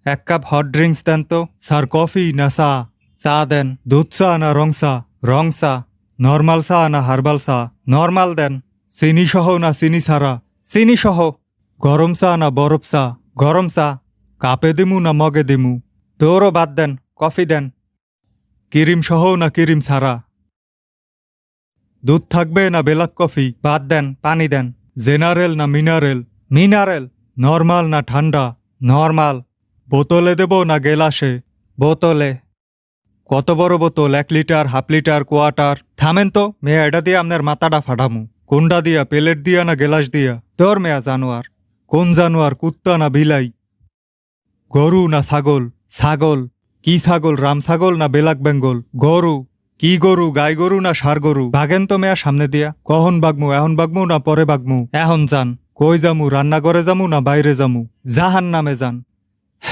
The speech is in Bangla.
এক কাপ হট ড্রিঙ্কস দেন তো। স্যার কফি না চা? চা দেন। দুধ চা না রং চা? রং চা। নর্মাল চা না হার্বাল চা? নর্মাল দেন। চিনি সহ না চিনি ছাড়া? চিনি সহ। গরম চা না বরফ চা? গরম চা। কাপে দিমু না মগে দিমু? তোরও বাদ দেন, কফি দেন। ক্রিম সহ না ক্রিম ছাড়া? দুধ থাকবে না ব্ল্যাক কফি? বাদ দেন, পানি দেন। জেনারেল না মিনারেল? মিনারেল। নর্মাল না ঠান্ডা? নর্মাল। বোতলে দেব না গেলাসে? বোতলে। কত বড় বোতল? 1 লিটার, হাফ লিটার, কোয়ার্টার? থামেন তো, মেয়া এটা দিয়ে আপনার মাথাটা ফাটামু। কোনটা দিয়া, প্লেট দিয়া না গেলাস দিয়া? তোর মেয়া জানোয়ার। কোন জানোয়ার, কুত্তা না বিলাই? গরু না ছাগল? ছাগল। কি ছাগল, রাম ছাগল না বেলাক বেঙ্গল? গরু। কি গরু, গাই গরু না ষাঁড় গরু? বাগেন তো মেয়া সামনে দিয়া। কখন বাগমু, এখন বাগমু না পরে বাগমু? এখন যান। কই যামু, রান্নাঘরে যামু না বাইরে যামু? জাহান নামে যান।